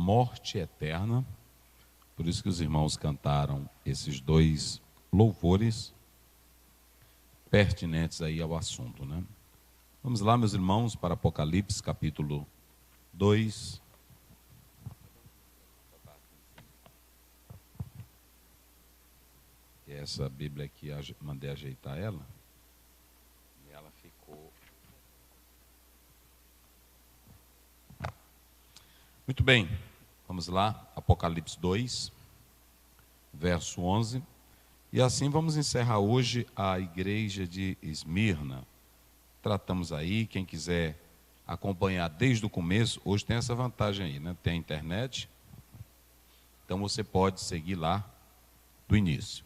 morte eterna. Por isso que os irmãos cantaram esses dois louvores pertinentes aí ao assunto, né? Vamos lá, meus irmãos, para Apocalipse, capítulo 2. Essa Bíblia aqui, mandei ajeitar ela. E ela ficou... Muito bem, vamos lá, Apocalipse 2, verso 11. E assim vamos encerrar hoje a igreja de Esmirna. Tratamos aí, quem quiser acompanhar desde o começo, hoje tem essa vantagem aí, né? Tem a internet, então você pode seguir lá do início.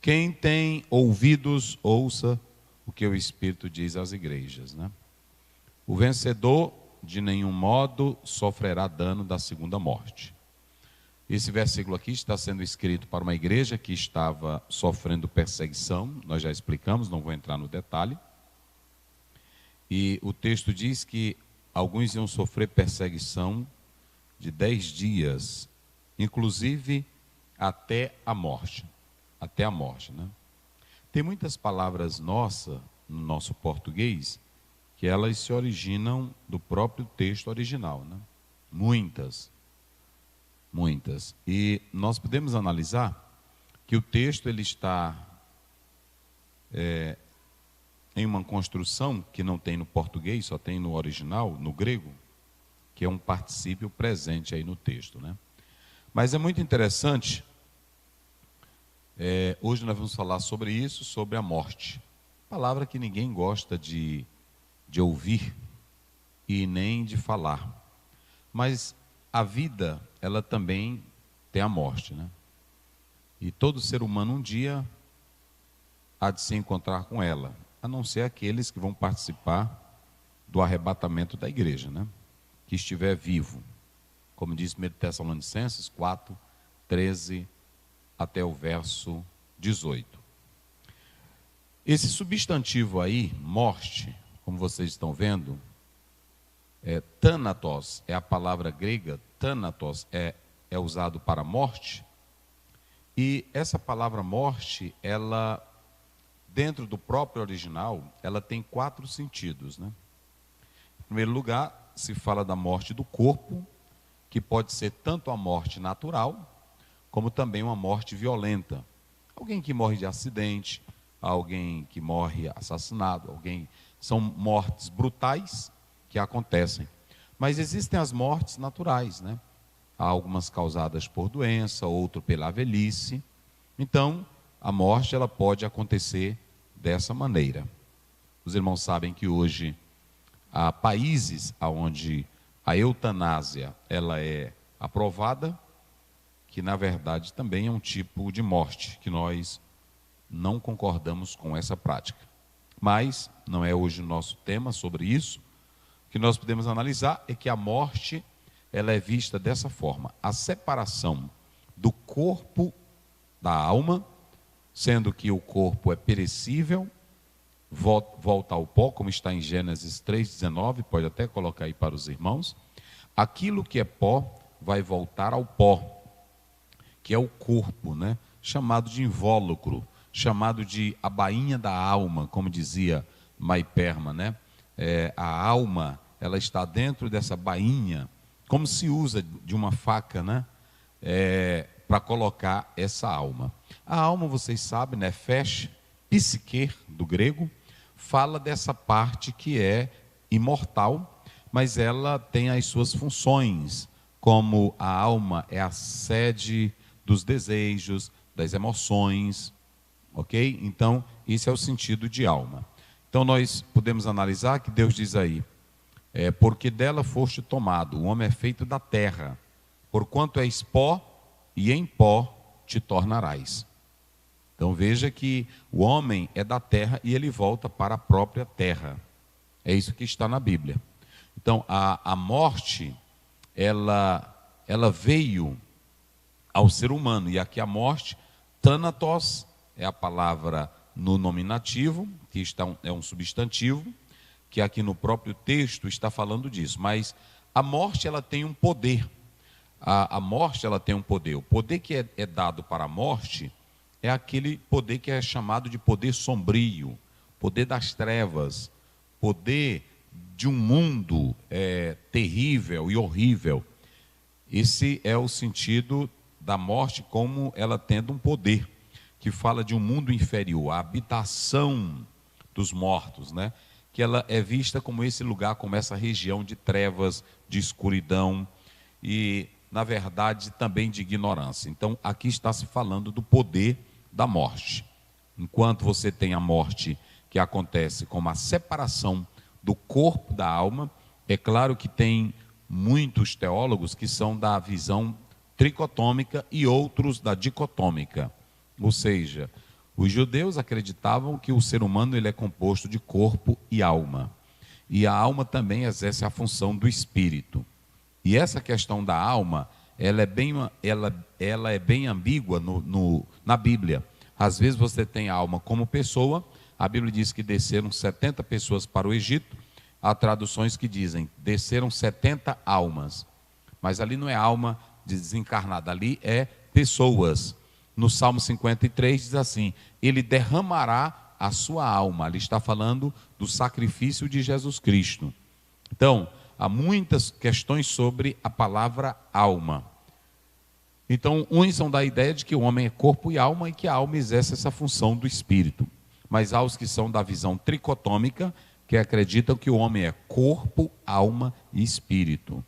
Quem tem ouvidos, ouça o que o Espírito diz às igrejas, né? O vencedor de nenhum modo sofrerá dano da segunda morte. Esse versículo aqui está sendo escrito para uma igreja que estava sofrendo perseguição, nós já explicamos, não vou entrar no detalhe. E o texto diz que alguns iam sofrer perseguição de 10 dias, inclusive até a morte. Até a morte, né? Tem muitas palavras nossas, no nosso português, que elas se originam do próprio texto original, né? Muitas. E nós podemos analisar que o texto ele está em uma construção que não tem no português, só tem no original, no grego, que é um particípio presente aí no texto, né? Mas é muito interessante, hoje nós vamos falar sobre isso, sobre a morte. Palavra que ninguém gosta de ouvir e nem de falar. Mas a vida, ela também tem a morte, né? E todo ser humano um dia há de se encontrar com ela, a não ser aqueles que vão participar do arrebatamento da igreja, né? Que estiver vivo. Como diz 1 Tessalonicenses 4, 13 até o verso 18. Esse substantivo aí, morte, como vocês estão vendo, thanatos é a palavra grega, thanatos é usado para morte, e essa palavra morte, ela, dentro do próprio original, ela tem 4 sentidos, né? Em primeiro lugar, se fala da morte do corpo, que pode ser tanto a morte natural, como também uma morte violenta. Alguém que morre de acidente, alguém que morre assassinado, são mortes brutais que acontecem. Mas existem as mortes naturais, né? Há algumas causadas por doença, outro pela velhice. Então, a morte ela pode acontecer dessa maneira. Os irmãos sabem que hoje há países onde a eutanásia ela é aprovada, que na verdade também é um tipo de morte, que nós não concordamos com essa prática. Mas não é hoje o nosso tema sobre isso. O que nós podemos analisar é que a morte ela é vista dessa forma: a separação do corpo da alma, sendo que o corpo é perecível, volta ao pó, como está em Gênesis 3,19, pode até colocar aí para os irmãos. Aquilo que é pó vai voltar ao pó, que é o corpo, né? Chamado de invólucro, chamado de a bainha da alma, como dizia Maiperma, né? A alma, ela está dentro dessa bainha, como se usa de uma faca, né? Para colocar essa alma. A alma, vocês sabem, né? Nefesh, psique, do grego, fala dessa parte que é imortal, mas ela tem as suas funções, como a alma é a sede dos desejos, das emoções, ok? Então, isso é o sentido de alma. Então, nós podemos analisar que Deus diz aí, porque dela foste tomado, o homem é feito da terra, porquanto és pó, e em pó te tornarás. Então, veja que o homem é da terra e ele volta para a própria terra. É isso que está na Bíblia. Então, a morte, ela veio ao ser humano, e aqui a morte, thanatos, é a palavra no nominativo, que é um substantivo, que aqui no próprio texto está falando disso, mas A morte, ela tem um poder. A morte, ela tem um poder. O poder que é dado para a morte é aquele poder que é chamado de poder sombrio, poder das trevas, poder de um mundo terrível e horrível. Esse é o sentido da morte, como ela tendo um poder, que fala de um mundo inferior, a habitação dos mortos, né? Que ela é vista como esse lugar, como essa região de trevas, de escuridão e, na verdade, também de ignorância. Então, aqui está se falando do poder da morte. Enquanto você tem a morte que acontece como a separação do corpo da alma, é claro que tem muitos teólogos que são da visão tricotômica e outros da dicotômica. Ou seja, os judeus acreditavam que o ser humano ele é composto de corpo e alma. E a alma também exerce a função do espírito. E essa questão da alma, ela é bem ambígua na Bíblia. Às vezes você tem a alma como pessoa. A Bíblia diz que desceram 70 pessoas para o Egito. Há traduções que dizem, desceram 70 almas. Mas ali não é alma desencarnada, ali é pessoas. No Salmo 53 diz assim, ele derramará a sua alma. Ali está falando do sacrifício de Jesus Cristo. Então, há muitas questões sobre a palavra alma. Então, uns são da ideia de que o homem é corpo e alma e que a alma exerce essa função do espírito. Mas há os que são da visão tricotômica, que acreditam que o homem é corpo, alma e espírito.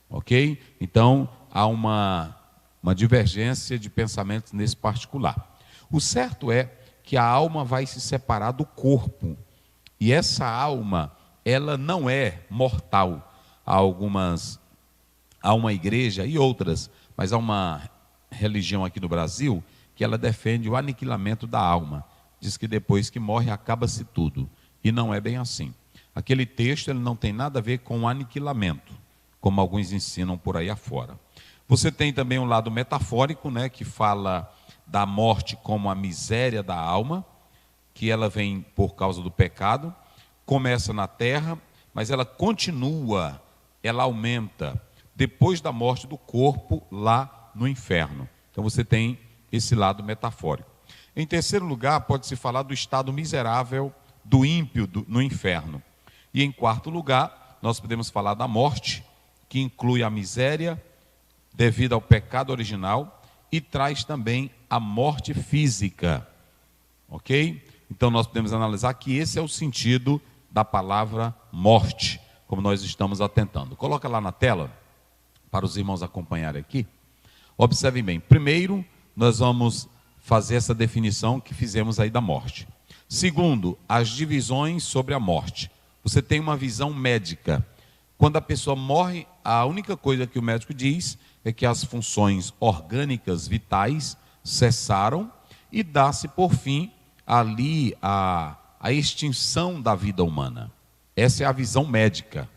Ok? Então, há uma divergência de pensamentos nesse particular. O certo é que a alma vai se separar do corpo. E essa alma, ela não é mortal. Há uma igreja e outras, mas há uma religião aqui no Brasil que ela defende o aniquilamento da alma. Diz que depois que morre, acaba-se tudo. E não é bem assim. Aquele texto ele não tem nada a ver com o aniquilamento, como alguns ensinam por aí afora. Você tem também um lado metafórico, né, que fala da morte como a miséria da alma, que ela vem por causa do pecado, começa na terra, mas ela continua, ela aumenta depois da morte do corpo lá no inferno. Então você tem esse lado metafórico. Em terceiro lugar, pode-se falar do estado miserável do ímpio no inferno. E em quarto lugar, nós podemos falar da morte, que inclui a miséria devido ao pecado original e traz também a morte física. Ok? Então nós podemos analisar que esse é o sentido da palavra morte, como nós estamos atentando. Coloca lá na tela, para os irmãos acompanharem aqui. Observem bem. Primeiro, nós vamos fazer essa definição que fizemos aí da morte. Segundo, as divisões sobre a morte. Você tem uma visão médica. Quando a pessoa morre, a única coisa que o médico diz é que as funções orgânicas vitais cessaram e dá-se por fim ali a extinção da vida humana. Essa é a visão médica.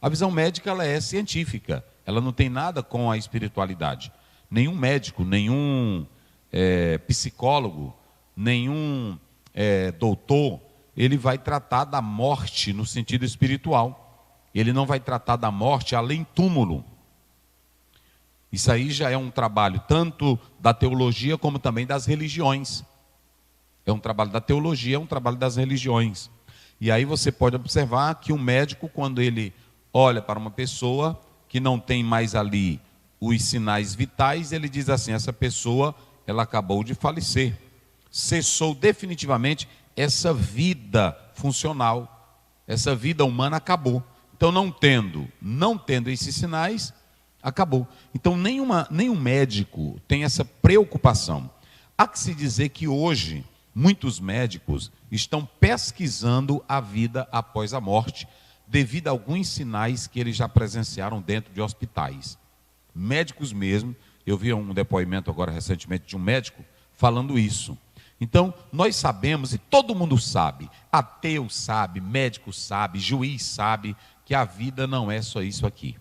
A visão médica ela é científica, ela não tem nada com a espiritualidade. Nenhum médico, nenhum psicólogo, nenhum doutor, ele vai tratar da morte no sentido espiritual. Ele não vai tratar da morte além túmulo. Isso aí já é um trabalho tanto da teologia como também das religiões. É um trabalho da teologia, é um trabalho das religiões. E aí você pode observar que um médico, quando ele olha para uma pessoa que não tem mais ali os sinais vitais, ele diz assim, essa pessoa, ela acabou de falecer. Cessou definitivamente essa vida funcional. Essa vida humana acabou. Então, não tendo esses sinais, acabou. Então, nenhum médico tem essa preocupação. Há que se dizer que hoje, muitos médicos estão pesquisando a vida após a morte, devido a alguns sinais que eles já presenciaram dentro de hospitais. Médicos mesmo, eu vi um depoimento agora recentemente de um médico falando isso. Então, nós sabemos, e todo mundo sabe, ateu sabe, médico sabe, juiz sabe, que a vida não é só isso aqui.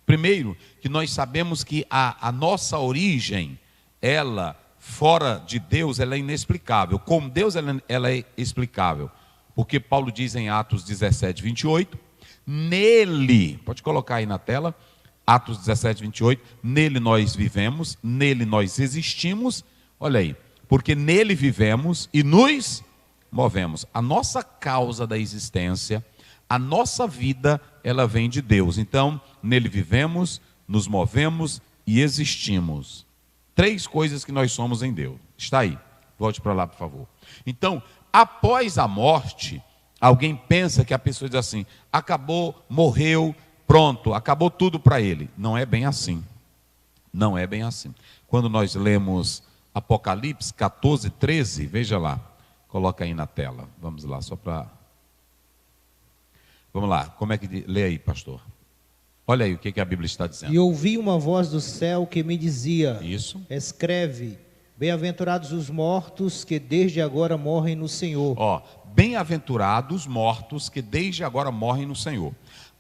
Primeiro, que nós sabemos que a nossa origem, ela, fora de Deus, ela é inexplicável. Com Deus, ela é explicável. Porque Paulo diz em Atos 17, 28, Nele, pode colocar aí na tela, Atos 17, 28, nele nós vivemos, nele nós existimos, olha aí, porque nele vivemos e nos movemos. A nossa causa da existência, a nossa vida, ela vem de Deus. Então, nele vivemos, nos movemos e existimos. 3 coisas que nós somos em Deus. Está aí, volte para lá, por favor. Então, após a morte, alguém pensa que a pessoa diz assim, acabou, morreu, pronto, acabou tudo para ele. Não é bem assim. Não é bem assim. Quando nós lemos Apocalipse 14, 13, veja lá, coloca aí na tela. Vamos lá, só para... Vamos lá, como é que... Lê aí, pastor. Olha aí o que a Bíblia está dizendo. E ouvi uma voz do céu que me dizia, isso, escreve, bem-aventurados os mortos que desde agora morrem no Senhor. Ó, bem-aventurados os mortos que desde agora morrem no Senhor.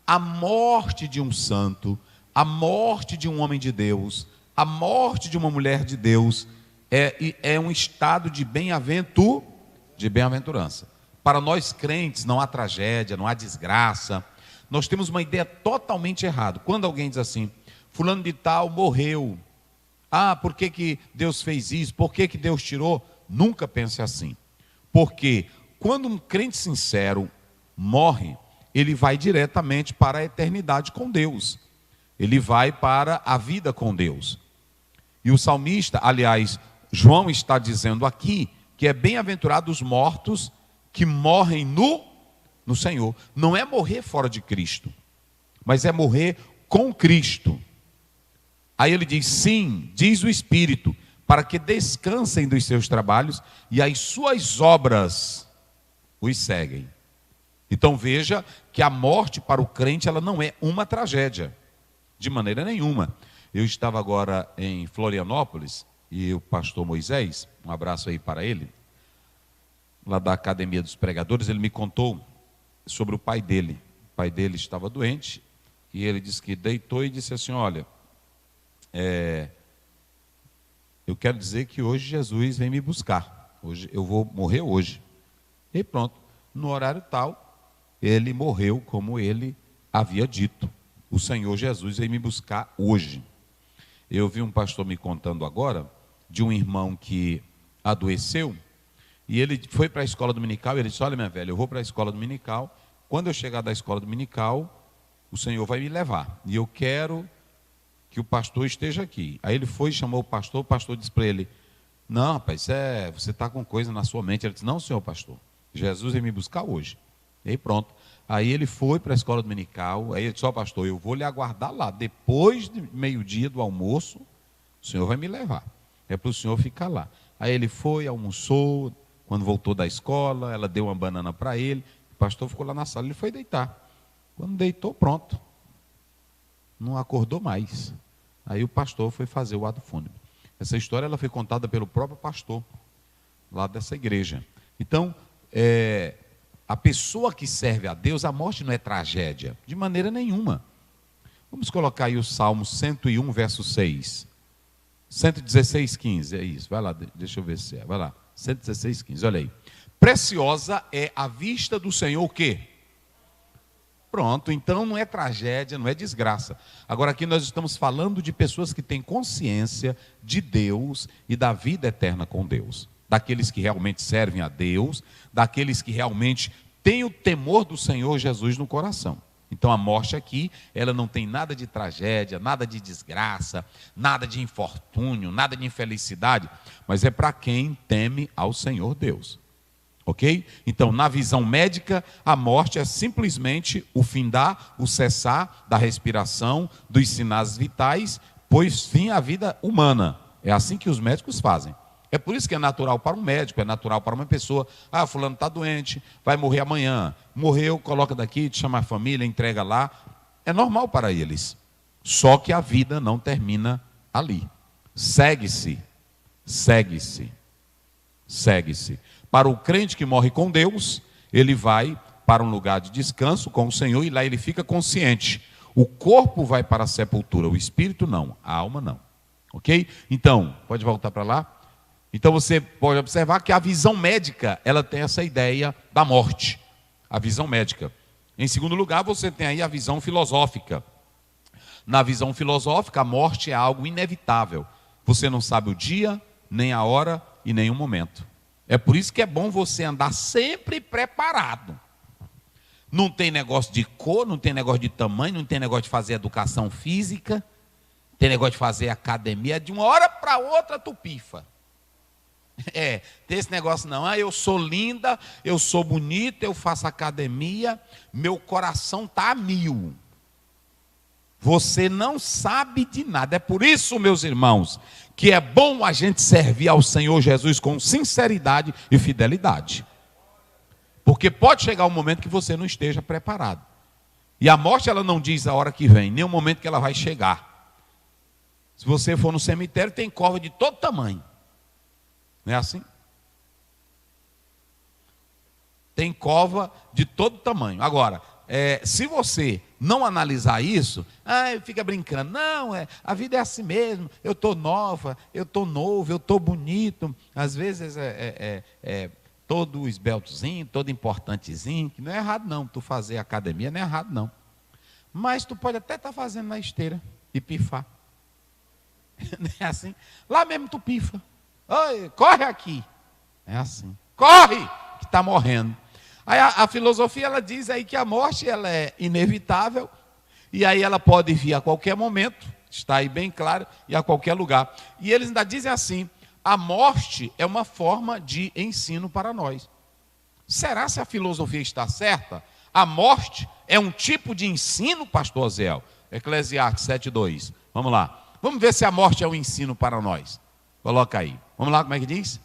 A morte de um santo, a morte de um homem de Deus, a morte de uma mulher de Deus, é um estado de bem-aventurança. Para nós crentes não há tragédia, não há desgraça. Nós temos uma ideia totalmente errada. Quando alguém diz assim, fulano de tal morreu. Ah, por que Deus fez isso? Por que Deus tirou? Nunca pense assim. Porque quando um crente sincero morre, ele vai diretamente para a eternidade com Deus. Ele vai para a vida com Deus. E o salmista, aliás, João está dizendo aqui, que é bem-aventurado os mortos que morrem no Senhor. Não é morrer fora de Cristo, mas é morrer com Cristo. Aí ele diz, sim, diz o Espírito, para que descansem dos seus trabalhos e as suas obras os seguem. Então veja que a morte para o crente, ela não é uma tragédia, de maneira nenhuma. Eu estava agora em Florianópolis, e o pastor Moisés, um abraço aí para ele, lá da Academia dos Pregadores, ele me contou sobre o pai dele. O pai dele estava doente, e ele disse que deitou e disse assim, olha, eu quero dizer que hoje Jesus vem me buscar, hoje eu vou morrer hoje. E pronto, no horário tal, ele morreu como ele havia dito. O Senhor Jesus veio me buscar hoje. Eu vi um pastor me contando agora de um irmão que adoeceu, e ele foi para a escola dominical, e ele disse, olha minha velha, eu vou para a escola dominical, quando eu chegar da escola dominical, o Senhor vai me levar, e eu quero que o pastor esteja aqui. Aí ele foi e chamou o pastor disse para ele, não rapaz, você está com coisa na sua mente. Ele disse, não senhor pastor, Jesus veio me buscar hoje. E aí pronto, aí ele foi para a escola dominical, aí ele disse, ó pastor, eu vou lhe aguardar lá, depois de meio-dia do almoço, o senhor vai me levar, é para o senhor ficar lá. Aí ele foi, almoçou, quando voltou da escola, ela deu uma banana para ele, o pastor ficou lá na sala, ele foi deitar. Quando deitou, pronto, não acordou mais. Aí o pastor foi fazer o ato fúnebre. Essa história ela foi contada pelo próprio pastor, lá dessa igreja. Então, a pessoa que serve a Deus, a morte não é tragédia, de maneira nenhuma. Vamos colocar aí o Salmo 101, verso 6. 116, 15, é isso. Vai lá, deixa eu ver se é. Vai lá, 116, 15, olha aí. Preciosa é a vista do Senhor o quê? Pronto, então não é tragédia, não é desgraça. Agora aqui nós estamos falando de pessoas que têm consciência de Deus e da vida eterna com Deus. Daqueles que realmente servem a Deus, daqueles que realmente têm o temor do Senhor Jesus no coração. Então a morte aqui, ela não tem nada de tragédia, nada de desgraça, nada de infortúnio, nada de infelicidade, mas é para quem teme ao Senhor Deus. Ok? Então, na visão médica, a morte é simplesmente o findar, o cessar da respiração, dos sinais vitais, pois fim à vida humana. É assim que os médicos fazem. É por isso que é natural para um médico, é natural para uma pessoa. Ah, fulano está doente, vai morrer amanhã. Morreu, coloca daqui, chama a família, entrega lá. É normal para eles. Só que a vida não termina ali. Segue-se, segue-se, segue-se. Para o crente que morre com Deus, ele vai para um lugar de descanso com o Senhor e lá ele fica consciente. O corpo vai para a sepultura, o espírito não, a alma não. Ok? Então, pode voltar para lá? Então você pode observar que a visão médica, ela tem essa ideia da morte. A visão médica. Em segundo lugar, você tem aí a visão filosófica. Na visão filosófica, a morte é algo inevitável. Você não sabe o dia, nem a hora e nem o momento. É por isso que é bom você andar sempre preparado. Não tem negócio de cor, não tem negócio de tamanho, não tem negócio de fazer educação física, não tem negócio de fazer academia. De uma hora para outra tu pifa. Tem esse negócio não. Eu sou linda, eu sou bonita, eu faço academia, meu coração está a 1000. Você não sabe de nada. É por isso, meus irmãos, que é bom a gente servir ao Senhor Jesus com sinceridade e fidelidade. Porque pode chegar um momento que você não esteja preparado. E a morte, ela não diz a hora que vem, nem o momento que ela vai chegar. Se você for no cemitério, tem cova de todo tamanho. Não é assim? Tem cova de todo tamanho. Agora, se você não analisar isso, fica brincando. Não, a vida é assim mesmo. Eu estou nova, eu estou novo, eu estou bonito. Às vezes todo esbeltozinho, todo importantezinho. Que não é errado não, tu fazer academia não é errado não. Mas tu pode até estar fazendo na esteira e pifar. Não é assim? Lá mesmo tu pifa. Oi, corre aqui. É assim. Corre, que está morrendo. Aí a filosofia, ela diz aí que a morte, ela é inevitável. E aí ela pode vir a qualquer momento. Está aí bem claro. E a qualquer lugar. E eles ainda dizem assim: a morte é uma forma de ensino para nós. Será se a filosofia está certa? A morte é um tipo de ensino, pastor Zéu? Eclesiastes 7:2. Vamos lá. Vamos ver se a morte é um ensino para nós. Coloca aí. Vamos lá, como é que diz?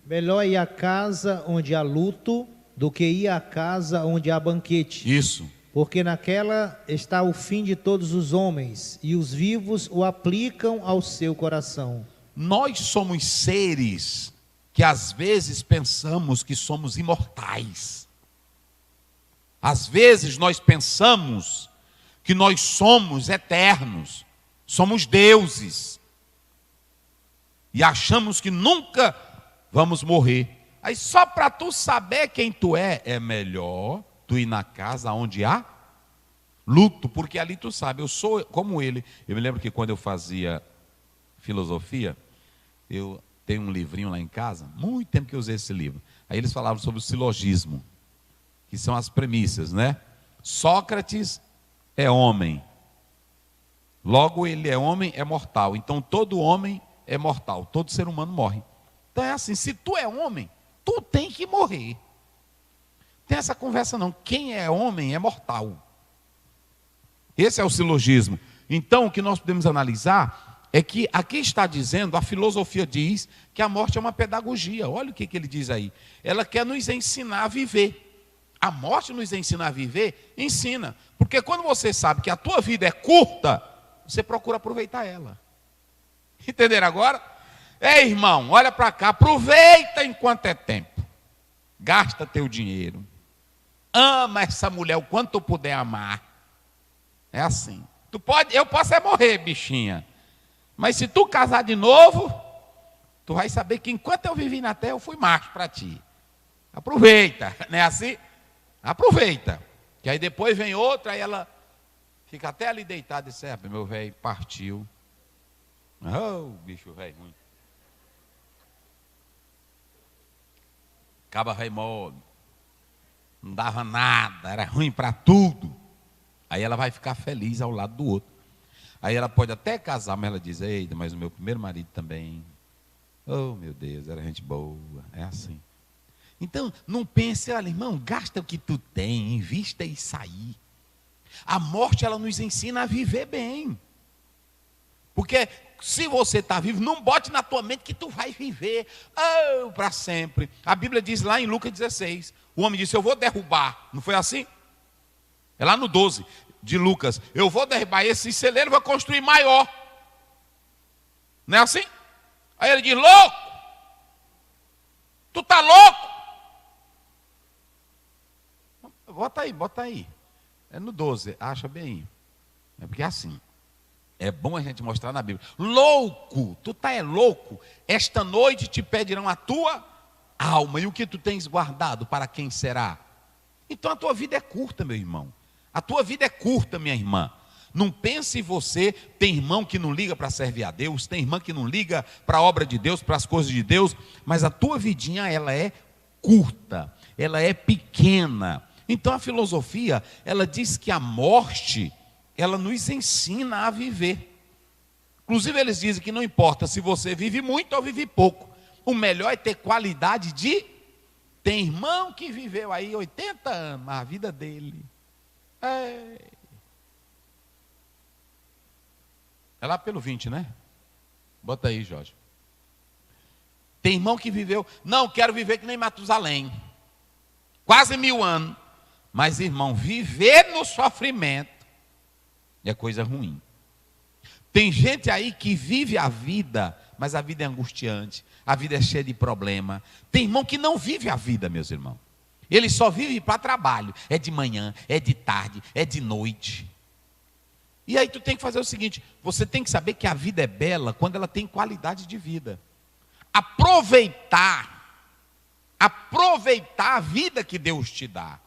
Melhor ir à casa onde há luto do que ir à casa onde há banquete. Isso. Porque naquela está o fim de todos os homens, e os vivos o aplicam ao seu coração. Nós somos seres que às vezes pensamos que somos imortais. Às vezes nós pensamos que nós somos eternos, somos deuses. E achamos que nunca vamos morrer. Aí só para tu saber quem tu é melhor tu ir na casa onde há luto, porque ali tu sabe, eu sou como ele. Eu me lembro que quando eu fazia filosofia, eu tenho um livrinho lá em casa, muito tempo que eu usei esse livro. Aí eles falavam sobre o silogismo, que são as premissas, né? Sócrates é homem, logo ele é homem, é mortal. Então todo homem é mortal, todo ser humano morre. Então é assim, se tu é homem, tu tem que morrer. Tem essa conversa não, quem é homem é mortal. Esse é o silogismo. Então o que nós podemos analisar é que aqui está dizendo, a filosofia diz que a morte é uma pedagogia. Olha o que ele diz aí. Ela quer nos ensinar a viver. A morte nos ensina a viver, ensina. Porque quando você sabe que a tua vida é curta, você procura aproveitar ela. Entenderam agora? Ei, irmão, olha para cá, aproveita enquanto é tempo. Gasta teu dinheiro. Ama essa mulher o quanto tu puder amar. É assim. Eu posso morrer, bichinha. Mas se tu casar de novo, tu vai saber que enquanto eu vivi na terra, eu fui macho para ti. Aproveita, não é assim? Aproveita. Que aí depois vem outra, aí ela fica até ali deitada e diz: meu velho partiu. Oh, bicho velho ruim. Caba Raimundo. Não dava nada, era ruim para tudo. Aí ela vai ficar feliz ao lado do outro. Aí ela pode até casar, mas ela diz: eita, mas o meu primeiro marido também. Oh, meu Deus, era gente boa. É assim. Então, não pense, olha, irmão, gasta o que tu tem, invista e sair. A morte, ela nos ensina a viver bem. Porque se você está vivo, não bote na tua mente que tu vai viver para sempre. A Bíblia diz lá em Lucas 16, o homem disse: eu vou derrubar. Não foi assim? É lá no 12 de Lucas. Eu vou derrubar esse celeiro e vou construir maior. Não é assim? Aí ele diz: louco! Tu tá louco? Bota aí. É no 12, acha bem. É porque é assim. É bom a gente mostrar na Bíblia. Louco, tu tá louco. Esta noite te pedirão a tua alma. E o que tu tens guardado, para quem será? Então a tua vida é curta, meu irmão. A tua vida é curta, minha irmã. Não pense em você, tem irmão que não liga para servir a Deus, tem irmã que não liga para a obra de Deus, para as coisas de Deus, mas a tua vidinha, ela é curta, ela é pequena. Então a filosofia, ela diz que a morte, ela nos ensina a viver. Inclusive eles dizem que não importa se você vive muito ou vive pouco, o melhor é ter qualidade de... Tem irmão que viveu aí 80 anos, a vida dele é lá pelo 20, né? Bota aí, Jorge. Tem irmão que viveu, não, quero viver que nem Matusalém, quase 1000 anos. Mas, irmão, viver no sofrimento é coisa ruim. Tem gente aí que vive a vida, mas a vida é angustiante, a vida é cheia de problema. Tem irmão que não vive a vida, meus irmãos. Ele só vive para trabalho, é de manhã, é de tarde, é de noite. E aí tu tem que fazer o seguinte, você tem que saber que a vida é bela quando ela tem qualidade de vida. Aproveitar a vida que Deus te dá.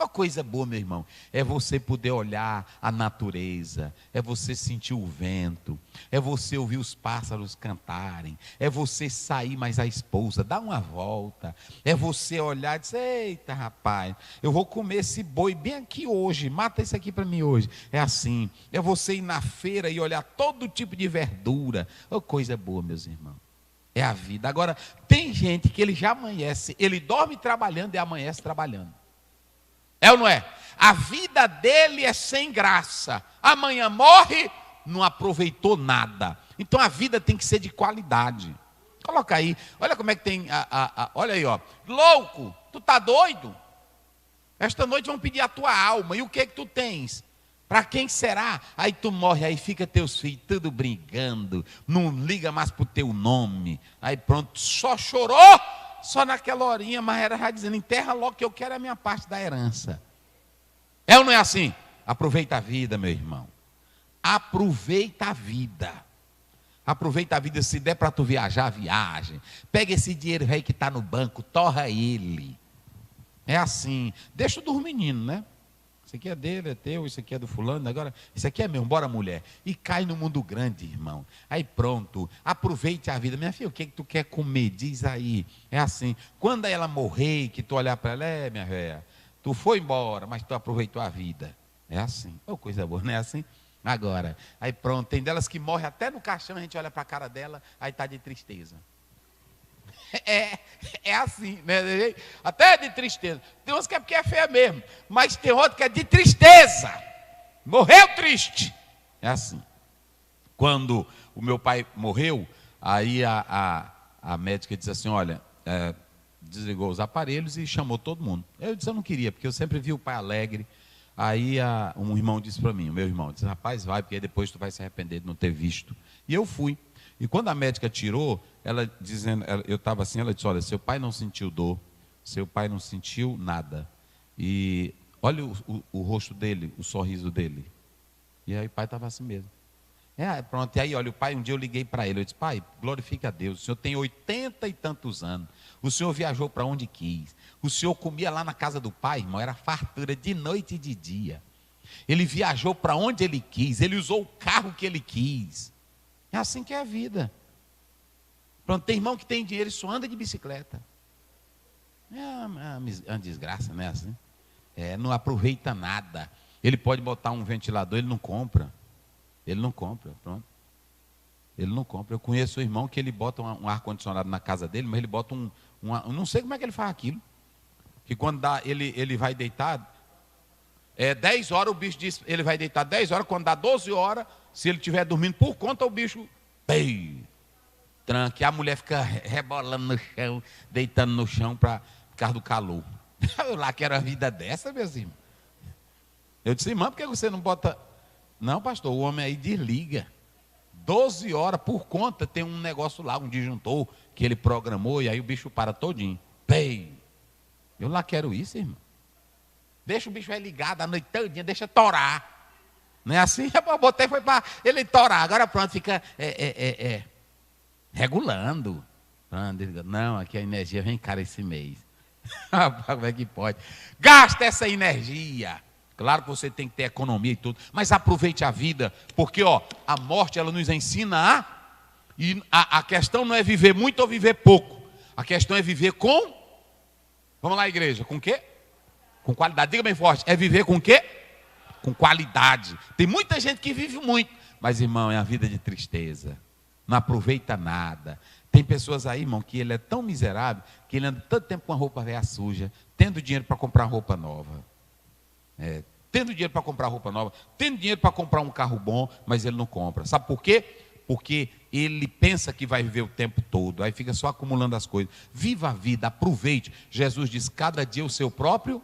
Uma coisa boa, meu irmão, é você poder olhar a natureza, é você sentir o vento, é você ouvir os pássaros cantarem, é você sair mais a esposa, dar uma volta, é você olhar e dizer, eita rapaz, eu vou comer esse boi bem aqui hoje, mata isso aqui para mim hoje. É assim, é você ir na feira e olhar todo tipo de verdura. Uma coisa boa, meus irmãos, é a vida. Agora, tem gente que ele já amanhece, ele dorme trabalhando e amanhece trabalhando. É ou não é? A vida dele é sem graça. Amanhã morre, não aproveitou nada. Então a vida tem que ser de qualidade. Coloca aí, olha como é que tem, olha aí, ó. Louco, tu tá doido? Esta noite vão pedir a tua alma. E o que é que tu tens? Para quem será? Aí tu morre, aí fica teus filhos tudo brigando, não liga mais pro teu nome. Aí pronto, só chorou. Só naquela horinha, mas era já dizendo, enterra logo que eu quero a minha parte da herança. É ou não é assim? Aproveita a vida, meu irmão. Aproveita a vida. Aproveita a vida, se der para tu viajar, viagem. Pega esse dinheiro aí que está no banco, torra ele. É assim. Deixa dos meninos, né? Isso aqui é dele, é teu, isso aqui é do fulano, agora, isso aqui é meu, bora mulher. E cai no mundo grande, irmão. Aí pronto, aproveite a vida. Minha filha, o que é que tu quer comer? Diz aí. É assim, quando ela morrer, que tu olhar para ela, minha velha, tu foi embora, mas tu aproveitou a vida. É assim, oh, coisa boa, não é assim? Agora, aí pronto, tem delas que morrem até no caixão, a gente olha para a cara dela, aí está de tristeza. É assim, né? Até de tristeza. Tem umas que é porque é feia mesmo, mas tem outra que é de tristeza. Morreu triste. É assim. Quando o meu pai morreu, aí a médica disse assim, olha, desligou os aparelhos e chamou todo mundo. Eu disse, eu não queria, porque eu sempre vi o pai alegre. Aí um irmão disse para mim, o meu irmão, disse, rapaz, vai, porque depois tu vai se arrepender de não ter visto. E eu fui. E quando a médica tirou, ela dizendo, eu estava assim, ela disse, olha, seu pai não sentiu dor, seu pai não sentiu nada. E olha o rosto dele, o sorriso dele. E aí o pai estava assim mesmo. Pronto, e aí, olha, o pai, um dia eu liguei para ele, eu disse, pai, glorifique a Deus, o senhor tem 80 e tantos anos, o senhor viajou para onde quis, o senhor comia lá na casa do pai, irmão, era fartura de noite e de dia. Ele viajou para onde ele quis, ele usou o carro que ele quis. É assim que é a vida. Pronto, tem irmão que tem dinheiro e só anda de bicicleta. É uma desgraça, não é assim? Não aproveita nada. Ele pode botar um ventilador, ele não compra. Ele não compra, pronto. Ele não compra. Eu conheço um irmão que ele bota um ar-condicionado na casa dele, mas ele bota não sei como é que ele faz aquilo. Que quando ele vai deitar, 10 horas, o bicho diz, ele vai deitar 10 horas, quando dá 12 horas, se ele estiver dormindo por conta, o bicho tranca, e a mulher fica rebolando no chão, deitando no chão por causa do calor. Eu lá quero a vida dessa, meus irmãos. Eu disse, irmão, por que você não bota... Não, pastor, o homem aí desliga. 12 horas por conta, tem um negócio lá, um disjuntor, que ele programou, e aí o bicho para todinho. Eu lá quero isso, irmão. Deixa o bicho aí ligado a noite todinha, deixa torar. Não é assim? Eu botei, foi para ele torar. Agora pronto, fica regulando. Não, aqui a energia vem cara esse mês. Como é que pode? Gasta essa energia. Claro que você tem que ter economia e tudo, mas aproveite a vida, porque a morte ela nos ensina a questão não é viver muito ou viver pouco. A questão é viver com, vamos lá, igreja, com quê? Com qualidade. Diga bem forte, é viver com quê? Com qualidade. Tem muita gente que vive muito, mas irmão, é a vida de tristeza. Não aproveita nada. Tem pessoas aí, irmão, que ele é tão miserável que ele anda tanto tempo com a roupa velha suja, tendo dinheiro para comprar roupa nova. Tendo dinheiro para comprar roupa nova, tendo dinheiro para comprar um carro bom, mas ele não compra. Sabe por quê? Porque ele pensa que vai viver o tempo todo, aí fica só acumulando as coisas. Viva a vida, aproveite. Jesus diz, cada dia o seu próprio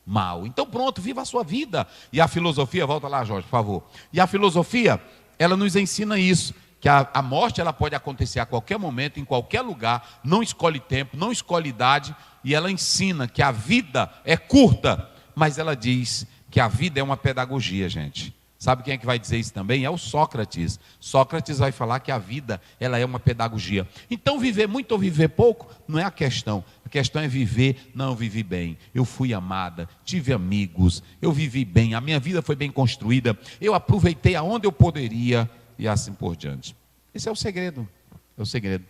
mal. Então pronto, viva a sua vida. E a filosofia, volta lá, Jorge, por favor. E a filosofia, ela nos ensina isso, que a morte ela pode acontecer a qualquer momento, em qualquer lugar, não escolhe tempo, não escolhe idade, e ela ensina que a vida é curta, mas ela diz que a vida é uma pedagogia, gente. Sabe quem é que vai dizer isso também? É o Sócrates. Sócrates vai falar que a vida ela é uma pedagogia. Então viver muito ou viver pouco não é a questão. A questão é viver, não, eu vivi bem. Eu fui amada, tive amigos, eu vivi bem, a minha vida foi bem construída, eu aproveitei aonde eu poderia e assim por diante. Esse é o segredo. É o segredo.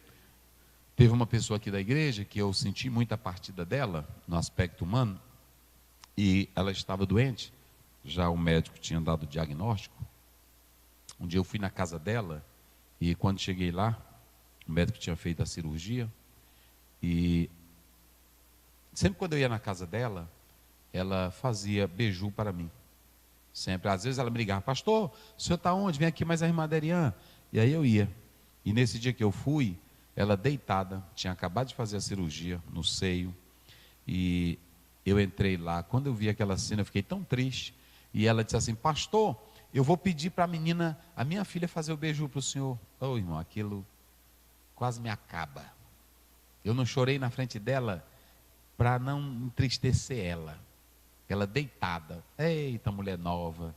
Teve uma pessoa aqui da igreja que eu senti muita partida dela no aspecto humano e ela estava doente. Já o médico tinha dado o diagnóstico. Um dia eu fui na casa dela e quando cheguei lá, o médico tinha feito a cirurgia e sempre quando eu ia na casa dela, ela fazia beiju para mim. Sempre, às vezes ela me ligava, pastor, o senhor está onde? Vem aqui mais a irmã Adriana. E aí eu ia. E nesse dia que eu fui, ela deitada, tinha acabado de fazer a cirurgia no seio. E eu entrei lá, quando eu vi aquela cena, eu fiquei tão triste. E ela disse assim, pastor, eu vou pedir para a minha filha fazer o beiju para o senhor. Ô irmão, aquilo quase me acaba. Eu não chorei na frente dela para não entristecer ela. Ela deitada, eita mulher nova.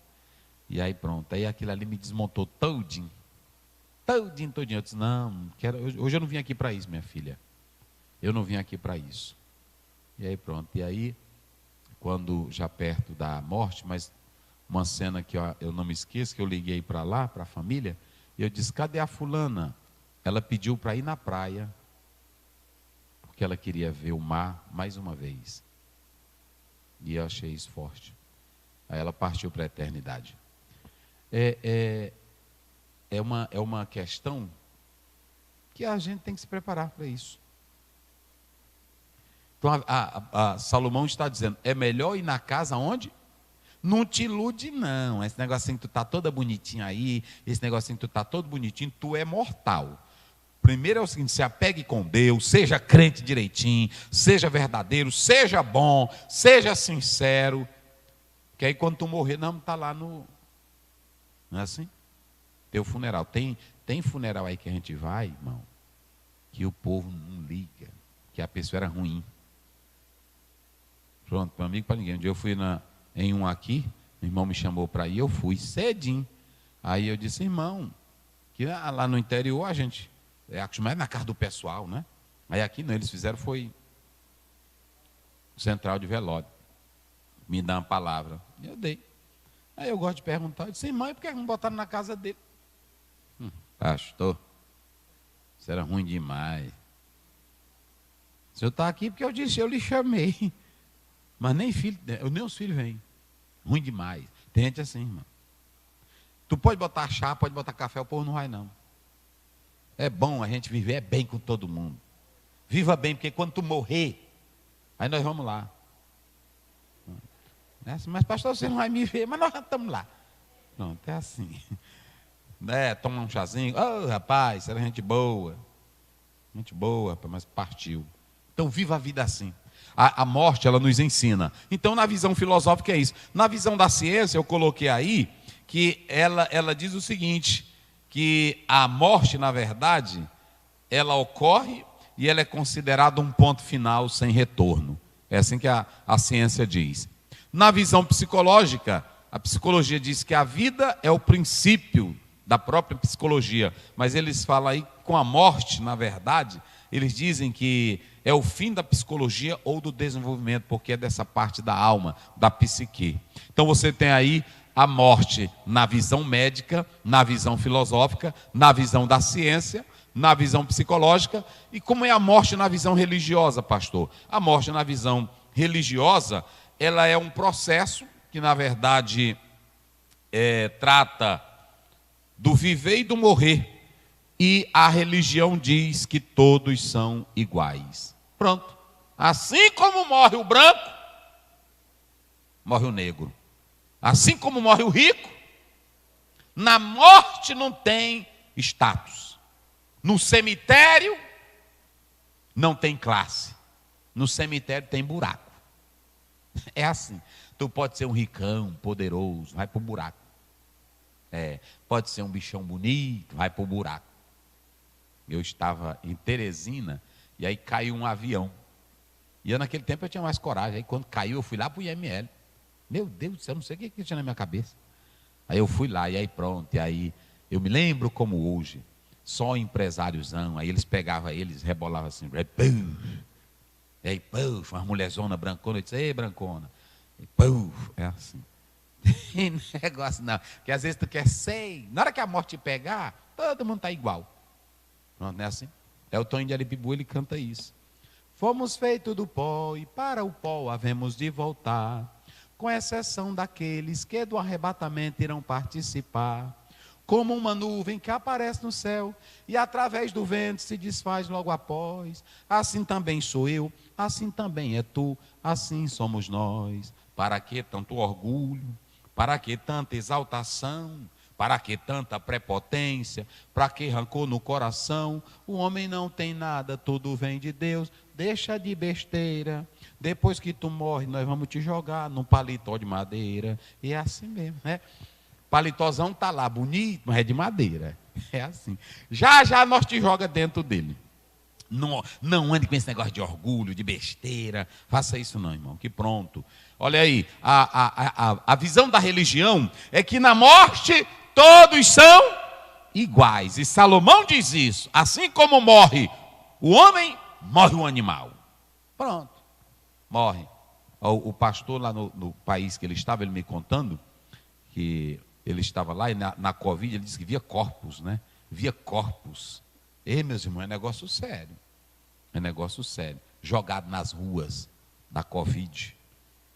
E aí pronto, aí aquilo ali me desmontou todinho. Eu disse, não, hoje eu não vim aqui para isso, minha filha. Eu não vim aqui para isso. E aí pronto, e aí, quando já perto da morte, mas uma cena que eu não me esqueço, que eu liguei para lá, para a família, e eu disse, cadê a fulana? Ela pediu para ir na praia, porque ela queria ver o mar mais uma vez. E eu achei isso forte. Aí ela partiu para a eternidade. É uma questão que a gente tem que se preparar para isso. Então, Salomão está dizendo, é melhor ir na casa onde? Não te ilude não, esse negocinho que tu está toda bonitinha aí, esse negocinho que tu está todo bonitinho, tu é mortal. Primeiro é o seguinte, se apegue com Deus, seja crente direitinho, seja verdadeiro, seja bom, seja sincero, que aí quando tu morrer, não está lá no... Não é assim? Teu funeral, tem funeral aí que a gente vai, irmão, que o povo não liga, que a pessoa era ruim. Pronto, para amigo, para ninguém. Um dia eu fui em um aqui, meu irmão me chamou para ir, eu fui cedinho. Aí eu disse, irmão, que lá no interior a gente é acostumado na casa do pessoal, né? Aí aqui não, eles fizeram foi central de velório. Me dá uma palavra. E eu dei. Aí eu gosto de perguntar, eu disse, irmão, e por que não botaram na casa dele? Pastor, isso era ruim demais. O senhor está aqui porque eu disse, eu lhe chamei. Mas nem os filhos vêm. Ruim demais. Tem gente assim, irmão. Tu pode botar chá, pode botar café, o povo não vai não. É bom a gente viver bem com todo mundo. Viva bem, porque quando tu morrer, aí nós vamos lá. Mas pastor, você não vai me ver, mas nós estamos lá. Pronto, é assim. Toma um chazinho. Oh, rapaz, era gente boa. Gente boa, mas partiu. Então viva a vida assim. A morte, ela nos ensina. Então, na visão filosófica é isso. Na visão da ciência, eu coloquei aí que ela diz o seguinte, que a morte, na verdade, ela ocorre e ela é considerada um ponto final sem retorno. É assim que a ciência diz. Na visão psicológica, a psicologia diz que a vida é o princípio da própria psicologia, mas eles falam aí com a morte, na verdade, eles dizem que é o fim da psicologia ou do desenvolvimento, porque é dessa parte da alma, da psique. Então você tem aí a morte na visão médica, na visão filosófica, na visão da ciência, na visão psicológica. E como é a morte na visão religiosa, pastor? A morte na visão religiosa, ela é um processo que, na verdade, trata do viver e do morrer. E a religião diz que todos são iguais. Pronto. Assim como morre o branco, morre o negro. Assim como morre o rico, na morte não tem status. No cemitério não tem classe. No cemitério tem buraco. É assim. Tu pode ser um ricão, poderoso, vai pro buraco. Pode ser um bichão bonito, vai pro buraco. Eu estava em Teresina e aí caiu um avião. E eu, naquele tempo eu tinha mais coragem. Aí quando caiu eu fui lá pro IML. Meu Deus do céu, eu não sei o que tinha na minha cabeça. Aí eu fui lá e aí pronto. E aí eu me lembro como hoje. Só empresáriozão. Aí eles pegavam eles, rebolavam assim. E aí, puf, uma mulherzona brancona. Eu disse, ei, brancona. E puf, é assim. Tem negócio não. Porque às vezes tu quer ser. Na hora que a morte te pegar, todo mundo está igual. Pronto, não é assim? É o Toninho de Aripibu, ele canta isso. Fomos feitos do pó e para o pó havemos de voltar, com exceção daqueles que do arrebatamento irão participar. Como uma nuvem que aparece no céu e através do vento se desfaz logo após. Assim também sou eu, assim também é tu, assim somos nós. Para que tanto orgulho? Para que tanta exaltação? Para que tanta prepotência? Para que rancor no coração? O homem não tem nada, tudo vem de Deus. Deixa de besteira. Depois que tu morre, nós vamos te jogar num paletó de madeira. E é assim mesmo, né? Paletózão está lá, bonito, mas é de madeira. É assim. Já já nós te joga dentro dele. Não ande com esse negócio de orgulho, de besteira. Faça isso não, irmão, que pronto. Olha aí, a visão da religião é que na morte todos são iguais. E Salomão diz isso. Assim como morre o homem, morre o animal. Pronto, morre. O pastor lá no país que ele estava, ele me contando que ele estava lá e na Covid ele disse que via corpos, né? Via corpos. Ei, meus irmãos, é negócio sério. É negócio sério. Jogado nas ruas da Covid.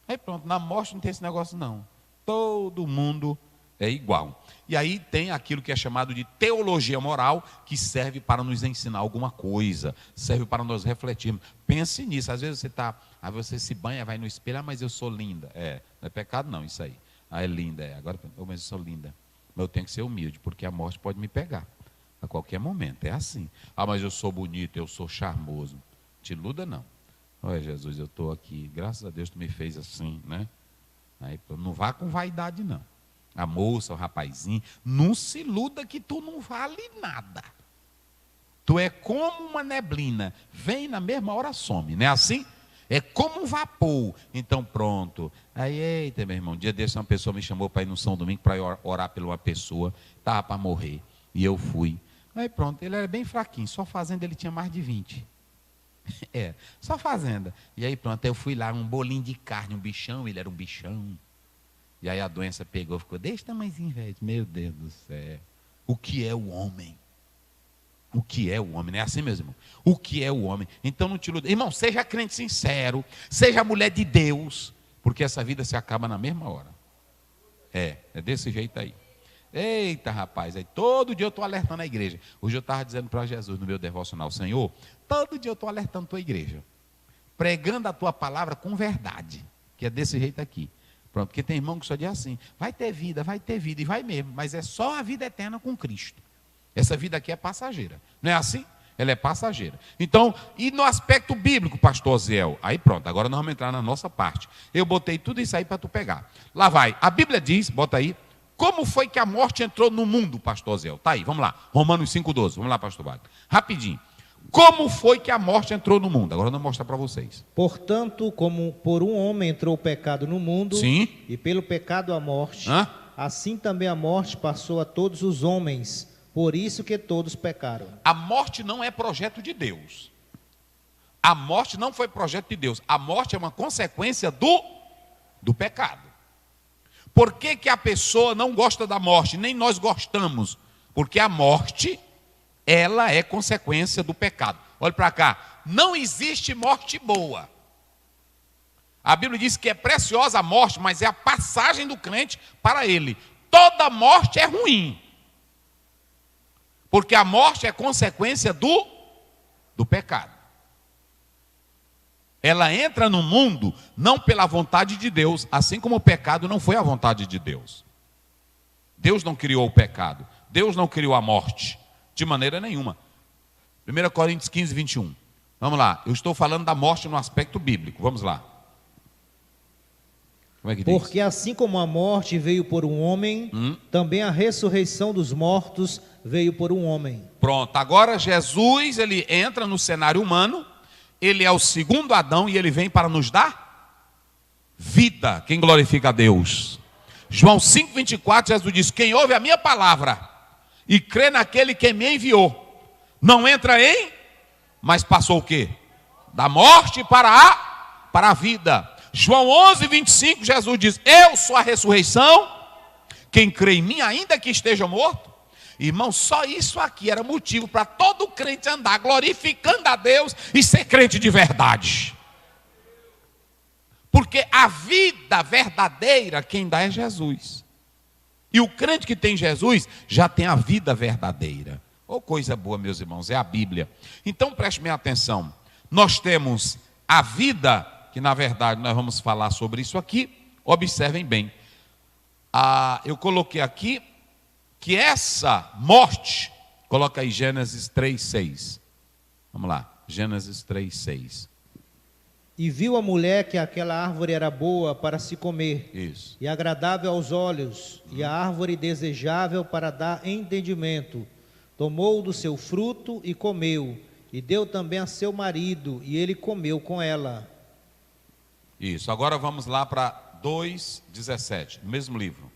Aí pronto, na morte não tem esse negócio não. Todo mundo é igual. E aí tem aquilo que é chamado de teologia moral, que serve para nos ensinar alguma coisa, serve para nós refletirmos. Pense nisso. Às vezes aí você se banha, vai no espelho, mas eu sou linda. Não é pecado não isso aí. É linda, agora, mas eu sou linda. Mas eu tenho que ser humilde, porque a morte pode me pegar a qualquer momento, é assim. Mas eu sou bonito, eu sou charmoso. Te iluda não. Olha, Jesus, eu estou aqui, graças a Deus tu me fez assim, né? Aí, não vá com vaidade não. A moça, o rapazinho, não se iluda que tu não vale nada. Tu é como uma neblina, vem na mesma hora some, não é assim? É como um vapor. Então pronto. Aí, eita, meu irmão, um dia desse uma pessoa me chamou para ir no São Domingo para orar por uma pessoa, estava para morrer. E eu fui. Aí pronto, ele era bem fraquinho, só fazenda ele tinha mais de 20. Só fazenda. E aí pronto, eu fui lá, um bolinho de carne, um bichão, ele era um bichão. E aí a doença pegou, ficou desse tamanhozinho, velho. Meu Deus do céu. O que é o homem? O que é o homem? Não é assim mesmo? O que é o homem? Então não te iluda. Irmão, seja crente sincero, seja mulher de Deus, porque essa vida se acaba na mesma hora. É desse jeito aí. Eita, rapaz, aí todo dia eu estou alertando a igreja. Hoje eu estava dizendo para Jesus no meu devocional, Senhor, todo dia eu estou alertando a tua igreja, pregando a tua palavra com verdade, que é desse jeito aqui. Pronto, porque tem irmão que só diz assim, vai ter vida, e vai mesmo, mas é só a vida eterna com Cristo. Essa vida aqui é passageira, não é assim? Ela é passageira. Então, e no aspecto bíblico, pastor Ziel? Aí pronto, agora nós vamos entrar na nossa parte. Eu botei tudo isso aí para tu pegar. Lá vai, a Bíblia diz, bota aí, como foi que a morte entrou no mundo, pastor Ziel? Tá aí, vamos lá, Romanos 5,12, vamos lá, pastor Wagner. Rapidinho. Como foi que a morte entrou no mundo? Agora eu vou mostrar para vocês. Portanto, como por um homem entrou o pecado no mundo, sim, e pelo pecado a morte, assim também a morte passou a todos os homens, por isso que todos pecaram. A morte não é projeto de Deus. A morte não foi projeto de Deus. A morte é uma consequência do pecado. Por que que a pessoa não gosta da morte? Nem nós gostamos. Porque a morte, ela é consequência do pecado. Olha para cá. Não existe morte boa. A Bíblia diz que é preciosa a morte, mas é a passagem do crente para ele. Toda morte é ruim. Porque a morte é consequência do pecado. Ela entra no mundo não pela vontade de Deus, assim como o pecado não foi a vontade de Deus. Deus não criou o pecado. Deus não criou a morte, de maneira nenhuma. 1 Coríntios 15, 21. Vamos lá, eu estou falando da morte no aspecto bíblico. Vamos lá. Como é que diz? Porque assim como a morte veio por um homem, também a ressurreição dos mortos veio por um homem. Pronto, agora Jesus, ele entra no cenário humano, ele é o segundo Adão e ele vem para nos dar vida. Quem glorifica a Deus? João 5,24, Jesus diz: quem ouve a minha palavra e crê naquele que me enviou, não entra em, mas passou o quê? Da morte para a vida. João 11,25, Jesus diz: eu sou a ressurreição, quem crê em mim, ainda que esteja morto. Irmão, só isso aqui era motivo para todo crente andar glorificando a Deus e ser crente de verdade. Porque a vida verdadeira quem dá é Jesus. E o crente que tem Jesus já tem a vida verdadeira. Oh, coisa boa, meus irmãos, é a Bíblia. Então preste bem atenção. Nós temos a vida, que na verdade nós vamos falar sobre isso aqui. Observem bem. Eu coloquei aqui que essa morte, coloca aí Gênesis 3:6. Vamos lá, Gênesis 3:6. E viu a mulher que aquela árvore era boa para se comer, Isso. e agradável aos olhos, e a árvore desejável para dar entendimento. Tomou do seu fruto e comeu, e deu também a seu marido, e ele comeu com ela. Isso, agora vamos lá para 2:17, no mesmo livro.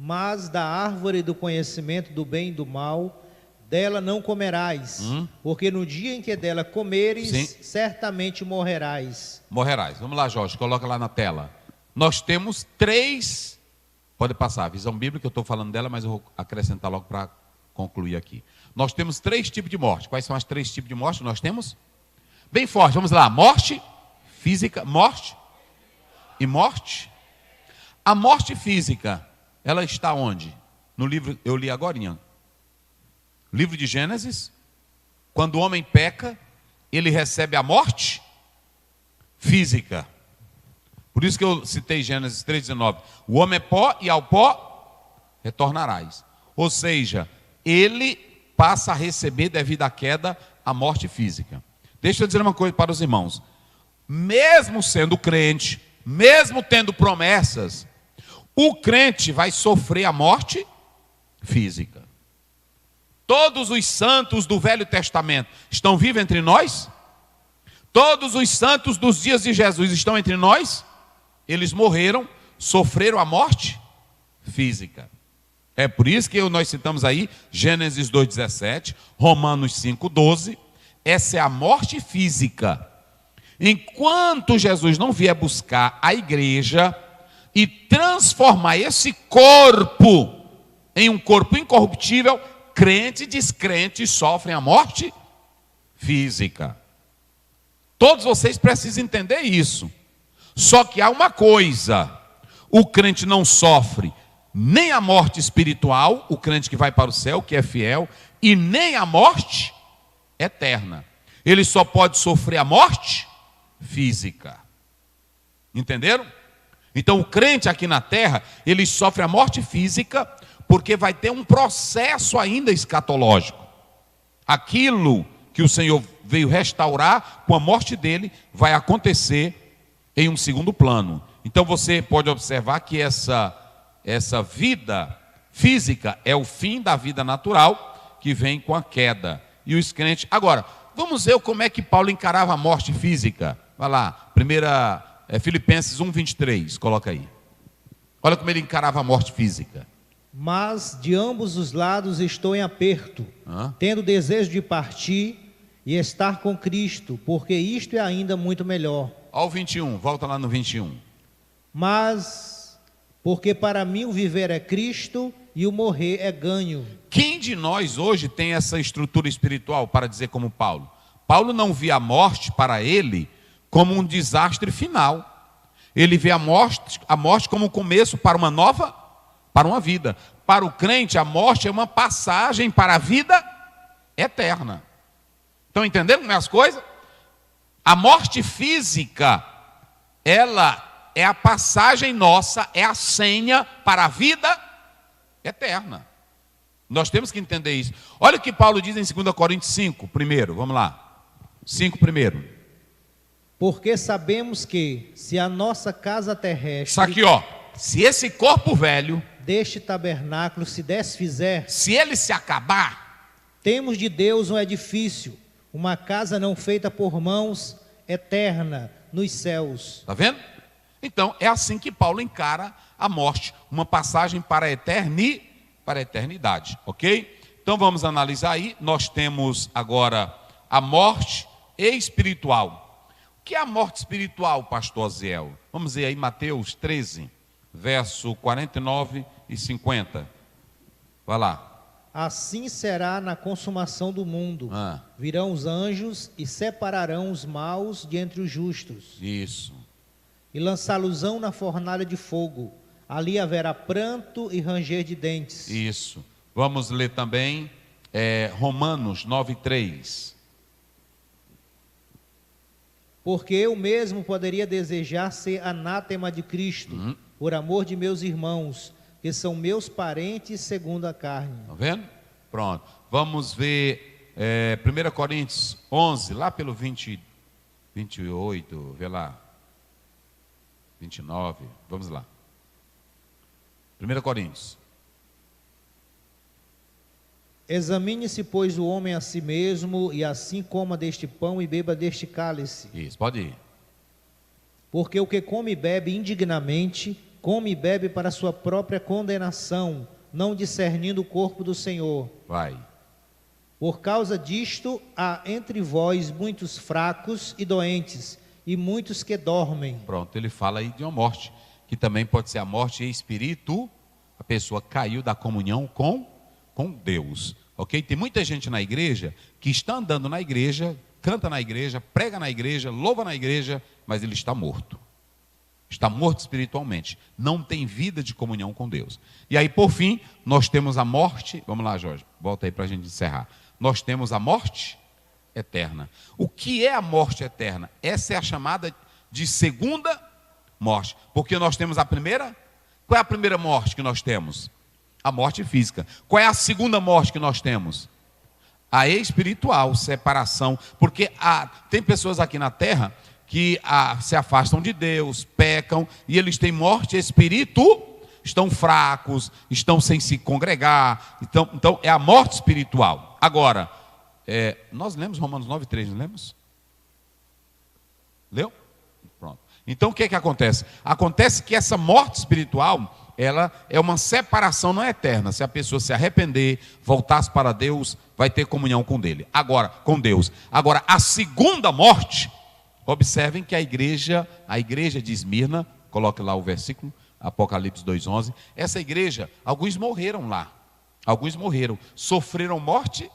Mas da árvore do conhecimento do bem e do mal, dela não comerás, porque no dia em que dela comeres, Sim, certamente morrerás. Morrerás. Vamos lá, Jorge, coloca lá na tela. Nós temos 3, pode passar, a visão bíblica, eu estou falando dela, mas eu vou acrescentar logo para concluir aqui. Nós temos 3 tipos de morte. Quais são os 3 tipos de morte que nós temos? Bem forte, vamos lá. Morte física, morte e morte. A morte física, ela está onde? No livro, eu li agorinha. Livro de Gênesis. Quando o homem peca, ele recebe a morte física. Por isso que eu citei Gênesis 3:19. O homem é pó e ao pó retornarás. Ou seja, ele passa a receber, devido à queda, a morte física. Deixa eu dizer uma coisa para os irmãos. Mesmo sendo crente, mesmo tendo promessas, o crente vai sofrer a morte física. Todos os santos do Velho Testamento estão vivos entre nós? Todos os santos dos dias de Jesus estão entre nós? Eles morreram, sofreram a morte física. É por isso que nós citamos aí Gênesis 2:17, Romanos 5:12. Essa é a morte física. Enquanto Jesus não vier buscar a igreja e transformar esse corpo em um corpo incorruptível, crente e descrente sofrem a morte física. Todos vocês precisam entender isso. Só que há uma coisa: o crente não sofre nem a morte espiritual, o crente que vai para o céu, que é fiel, e nem a morte eterna. Ele só pode sofrer a morte física. Entenderam? Então o crente aqui na terra, ele sofre a morte física porque vai ter um processo ainda escatológico. Aquilo que o Senhor veio restaurar com a morte dele vai acontecer em um segundo plano. Então você pode observar que essa vida física é o fim da vida natural que vem com a queda. E os crentes... Agora, vamos ver como é que Paulo encarava a morte física. Vai lá, Filipenses 1:23, coloca aí. Olha como ele encarava a morte física. Mas de ambos os lados estou em aperto, tendo desejo de partir e estar com Cristo, porque isto é ainda muito melhor. Olha o 21, volta lá no 21. Mas, porque para mim o viver é Cristo e o morrer é ganho. Quem de nós hoje tem essa estrutura espiritual para dizer como Paulo? Paulo não via a morte para ele como um desastre final. Ele vê a morte como um começo para uma vida. Para o crente, a morte é uma passagem para a vida eterna. Estão entendendo como é as coisas? A morte física, ela é a passagem nossa, é a senha para a vida eterna. Nós temos que entender isso. Olha o que Paulo diz em 2 Coríntios 5, primeiro, vamos lá. 5 primeiro. Porque sabemos que, se a nossa casa terrestre... Isso aqui, ó. Se esse corpo velho... deste tabernáculo se desfizer... se ele se acabar... temos de Deus um edifício, uma casa não feita por mãos, eterna, nos céus. Está vendo? Então, é assim que Paulo encara a morte. Uma passagem para a eternidade, ok? Então, vamos analisar aí. Nós temos agora a morte espiritual. O que é a morte espiritual, pastor Aziel? Vamos ver aí Mateus 13, verso 49 e 50. Vai lá. Assim será na consumação do mundo. Virão os anjos e separarão os maus de entre os justos. Isso. E lançá-los-ão na fornalha de fogo. Ali haverá pranto e ranger de dentes. Isso. Vamos ler também Romanos 9:3. Porque eu mesmo poderia desejar ser anátema de Cristo, por amor de meus irmãos, que são meus parentes segundo a carne. Está vendo? Pronto. Vamos ver 1 Coríntios 11, lá pelo 28, vê lá. 29, vamos lá. 1 Coríntios. Examine-se, pois, o homem a si mesmo, e assim coma deste pão e beba deste cálice. Isso, pode ir. Porque o que come e bebe indignamente, come e bebe para sua própria condenação, não discernindo o corpo do Senhor. Vai. Por causa disto, há entre vós muitos fracos e doentes, e muitos que dormem. Pronto, ele fala aí de uma morte, que também pode ser a morte espírito. A pessoa caiu da comunhão com Deus, ok? Tem muita gente na igreja que está andando na igreja, canta na igreja, prega na igreja, louva na igreja, mas ele está morto. Está morto espiritualmente. Não tem vida de comunhão com Deus. E aí, por fim, nós temos a morte. Vamos lá, Jorge, volta aí para a gente encerrar. Nós temos a morte eterna. O que é a morte eterna? Essa é a chamada de segunda morte. Porque nós temos a primeira. Qual é a primeira morte que nós temos? A morte física. Qual é a segunda morte que nós temos? A espiritual, separação. Porque tem pessoas aqui na terra que se afastam de Deus, pecam, e eles têm morte espiritual, estão fracos, estão sem se congregar. Então é a morte espiritual. Agora, nós lemos Romanos 9:3, não lemos? Leu? Pronto. Então o que acontece? Acontece que essa morte espiritual, ela é uma separação não eterna. Se a pessoa se arrepender, voltar para Deus, vai ter comunhão com Deus. Agora, a segunda morte, observem que a igreja de Esmirna, coloque lá o versículo, Apocalipse 2:11, essa igreja, alguns morreram lá. Alguns morreram, sofreram morte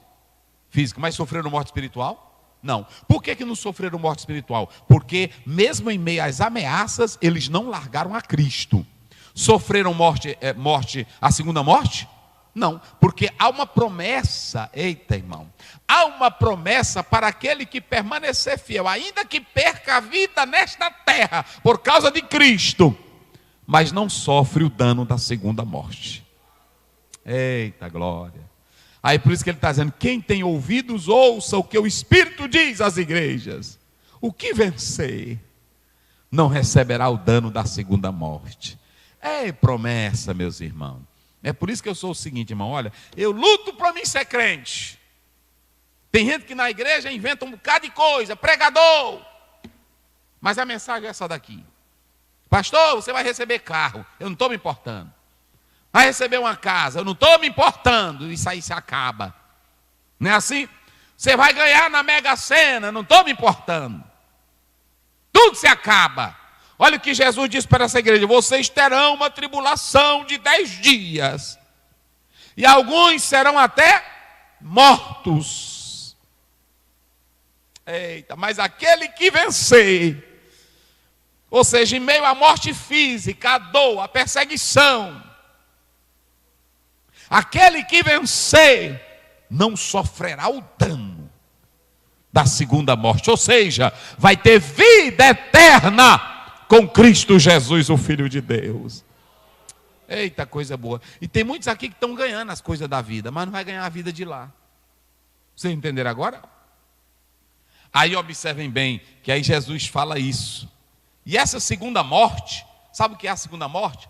física, mas sofreram morte espiritual? Não. Por que não sofreram morte espiritual? Porque mesmo em meio às ameaças, eles não largaram a Cristo. Sofreram morte, a segunda morte? Não, porque há uma promessa, eita irmão, há uma promessa para aquele que permanecer fiel, ainda que perca a vida nesta terra, por causa de Cristo, mas não sofre o dano da segunda morte. Eita glória. Aí por isso que ele está dizendo, quem tem ouvidos, ouça o que o Espírito diz às igrejas. O que vencer, não receberá o dano da segunda morte. É promessa, meus irmãos. É por isso que eu sou o seguinte, irmão, olha, eu luto para mim ser crente. Tem gente que na igreja inventa um bocado de coisa, pregador. Mas a mensagem é essa daqui. Pastor, você vai receber carro, eu não estou me importando. Vai receber uma casa, eu não estou me importando. Isso aí se acaba. Não é assim? Você vai ganhar na Mega Sena, não estou me importando. Tudo se acaba. Olha o que Jesus disse para essa igreja: vocês terão uma tribulação de 10 dias. E alguns serão até mortos. Eita, mas aquele que vencer, ou seja, em meio à morte física, à dor, à perseguição, aquele que vencer não sofrerá o dano da segunda morte, ou seja, vai ter vida eterna com Cristo Jesus, o Filho de Deus. Eita, coisa boa. E tem muitos aqui que estão ganhando as coisas da vida, mas não vai ganhar a vida de lá. Vocês entenderam agora? Aí observem bem, que aí Jesus fala isso. E essa segunda morte, sabe o que é a segunda morte?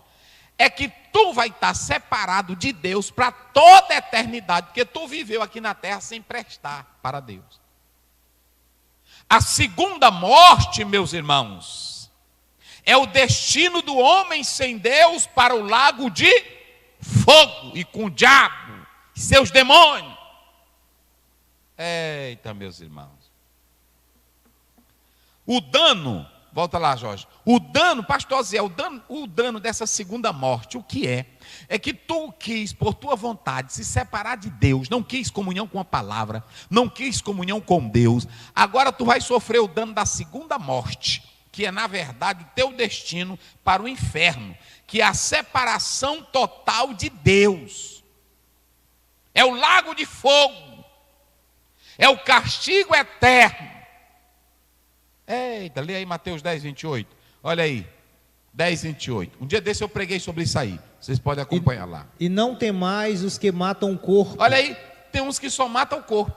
É que tu vai estar separado de Deus para toda a eternidade, porque tu viveu aqui na terra sem prestar para Deus. A segunda morte, meus irmãos, é o destino do homem sem Deus para o lago de fogo e com o diabo e seus demônios. Eita, meus irmãos. O dano, volta lá, Jorge. O dano, pastor Zé, o dano dessa segunda morte, o que é? É que tu quis, por tua vontade, se separar de Deus, não quis comunhão com a palavra, não quis comunhão com Deus. Agora tu vai sofrer o dano da segunda morte, que é, na verdade, o teu destino para o inferno, que é a separação total de Deus. É o lago de fogo, é o castigo eterno. Eita, lê aí Mateus 10, 28. Olha aí, 10, 28. Um dia desse eu preguei sobre isso aí. Vocês podem acompanhar lá. E não temais os que matam o corpo. Olha aí, tem uns que só matam o corpo.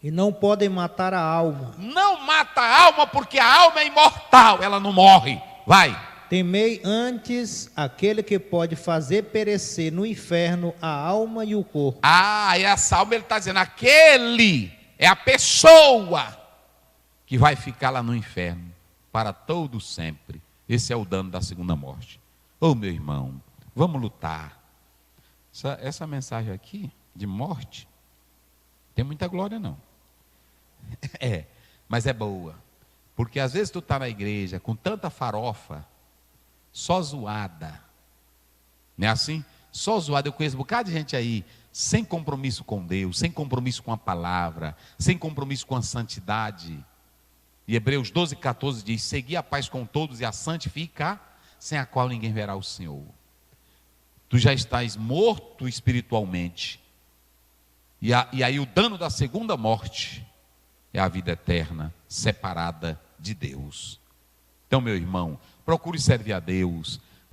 E não podem matar a alma. Não mata a alma, porque a alma é imortal, ela não morre. Vai. Temei antes aquele que pode fazer perecer no inferno a alma e o corpo. Ah, essa alma ele está dizendo, aquele é a pessoa que vai ficar lá no inferno para todo sempre. Esse é o dano da segunda morte. Ô meu irmão, vamos lutar. Essa mensagem aqui de morte, tem muita glória não. Mas é boa. Porque às vezes tu está na igreja com tanta farofa, só zoada. Não é assim? Só zoada. Eu conheço um bocado de gente aí, sem compromisso com Deus, sem compromisso com a palavra, sem compromisso com a santidade. E Hebreus 12, 14 diz, segui a paz com todos e a santificar, sem a qual ninguém verá o Senhor. Tu já estás morto espiritualmente. E aí o dano da segunda morte é a vida eterna, separada de Deus. Então, meu irmão, procure servir a Deus,